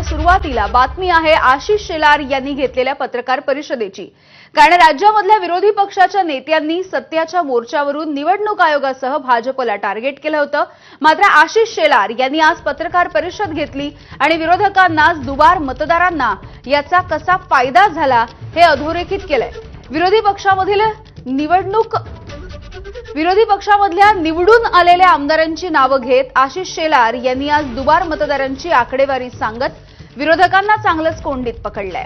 सुरुवातीला बातमी आहे आशिष शेलार यांनी घेतलेल्या पत्रकार परिषदेची। कारण राज्यामधल्या विरोधी पक्षाच्या नेत्यांनी सत्याच्या मोर्चावरून निवडणूक आयोगासह भाजपला टार्गेट केलं होतं। मात्र आशिष शेलार यांनी आज पत्रकार परिषद घेतली आणि विरोधकांना दुबार मतदारांना याचा कसा फायदा झाला हे अधोरेखित केलंय। विरोधी पक्षामधल्या निवडून आलेल्या आमदारांची नावं घेत आशिष शेलार यांनी आज दुबार मतदारांची आकडेवारी सांगत विरोधकांना चांगलंच कोंडीत पकडलंय।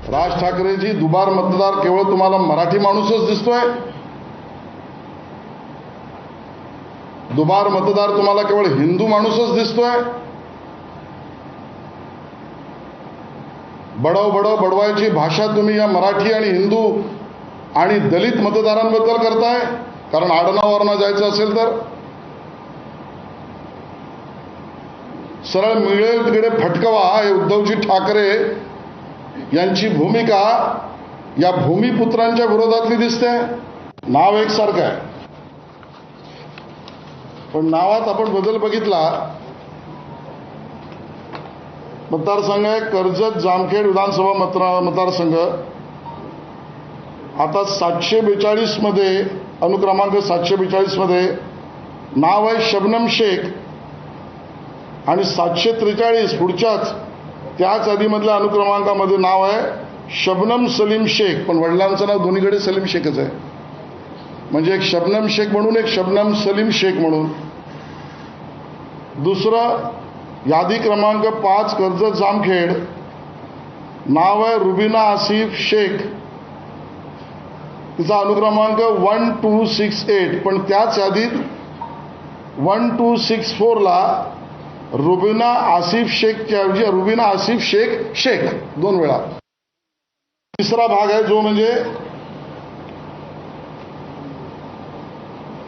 राज ठाकरेजी दुबार मतदार केवळ तुम्हाला मराठी माणूसच दिसतोय? दुबार मतदार तुम्हाला केवळ हिंदू माणूसच दिसतोय? बडव बडव बडवायची भाषा तुम्ही या मराठी आणि हिंदू आणि दलित मतदारांबद्दल करताय? कारण आडनावावरनं जायचं असेल तर सरळ मिळेल तिकडे फटकवा हे उद्धवजी ठाकरे यांची भूमिका या भूमिपुत्रांच्या विरोधातली दिसते। नाव एकसारखं आहे, पण नावात आपण बदल बघितला। मतदारसंघ आहे कर्जत जामखेड विधानसभा मतदारसंघ। आता 742 मध्ये अनुक्रमांक 742 मध्ये नाव आहे शबनम शेख आणि 743 पुढच्याच त्याच आधीमधल्या अनुक्रमांकामध्ये नाव आहे शबनम सलीम शेख, पण वडिलांचं नाव दोन्हीकडे सलीम शेखच आहे। म्हणजे एक शबनम शेख म्हणून एक शबनम सलीम शेख म्हणून। दुसरं यादी क्रमांक 5 कर्जत जामखेड नाव आहे रुबीना आसिफ शेख, तिचा अनुक्रमांक 1268, पण त्याच यादीत 1264 ला रुबीना आसिफ शेखच्या ऐवजी रुबीना आसिफ शेख दोन वेळा। तिसरा भाग आहे जो म्हणजे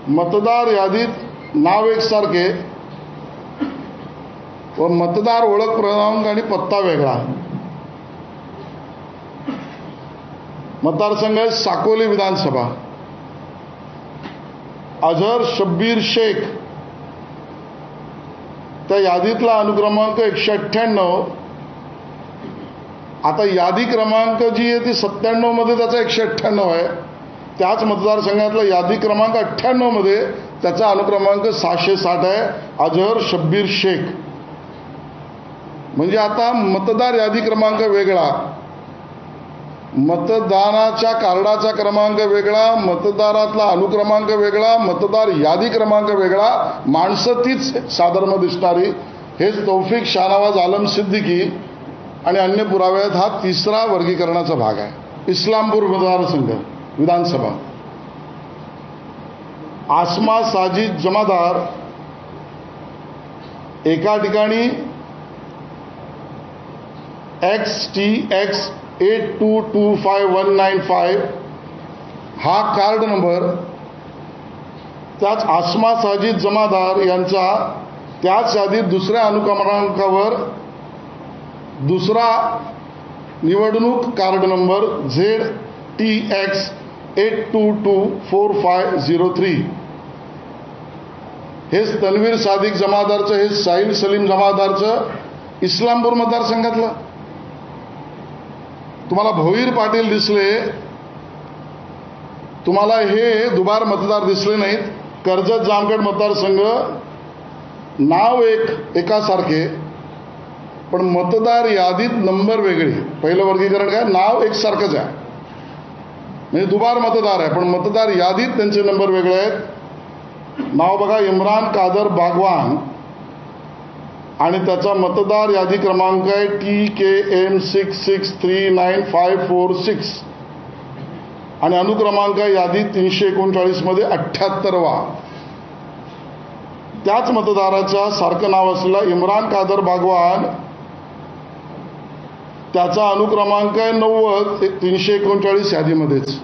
मतदार यादीत नाव एकसारखे व मतदार ओळख क्रमांक आणि पत्ता वेगळा। मतदारसंघ आहे साकोली विधानसभा। अझहर शब्बीर शेख त्या यादीतला अनुक्रमांक 198। आता यादी क्रमांक जी आहे ती 97 मध्ये त्याचा 198 आहे। त्याच मतदारसंघातला यादी क्रमांक 98 मध्ये त्याचा अनुक्रमांक 660 आहे, अझहर शब्बीर शेख। म्हणजे आता मतदार यादी क्रमांक वेगळा, मतदानाच्या कार्डाचा क्रमांक वेगळा, मतदारातला अनुक्रमांक वेगळा, मतदार यादी क्रमांक वेगळा, माणसं तीच साधर्म दिसणारी। हेच तौफिक शाहनवाज आलम सिद्दीकी आणि अन्य पुराव्यात हा तिसरा वर्गीकरणाचा भाग आहे। इस्लामपूर मतदारसंघ विधानसभा आसमा साजिद जमादार एका ठिकाणी XTX 8225195 हा कार्ड नंबर, त्याच आसमा साजिद जमादार यांचा त्याच यादीत दुसऱ्या अनुक्रमांकावर दुसरा निवडणूक कार्ड नंबर ZTX 8224503। हेच तन्वीर सादिक जमादारचं, हे साहिल सलीम जमादारचं इस्लामपूर मतदारसंघातलं। तुम्हाला भोईर पाटील दिसले, तुम्हाला हे दुबार मतदार दिसले नाहीत। कर्जत जामखेड मतदारसंघ नाव एकासारखे पण मतदार यादीत नंबर वेगळे। पहिलं वर्गीकरण काय, नाव एकसारखंच आहे म्हणजे दुबार मतदार आहे, पण मतदार यादीत त्यांचे नंबर वेगळे आहेत। नाव बघा इम्रान कादर बागवान आणि त्याचा मतदार यादी क्रमांक आहे TKM 663956 आणि अनुक्रमांक यादी 339 मध्ये 78वा। त्याच मतदाराचा सारखं नाव असलेला इम्रान कादर बागवान, त्याचा अनुक्रमांक आहे 90 339 यादीमध्येच।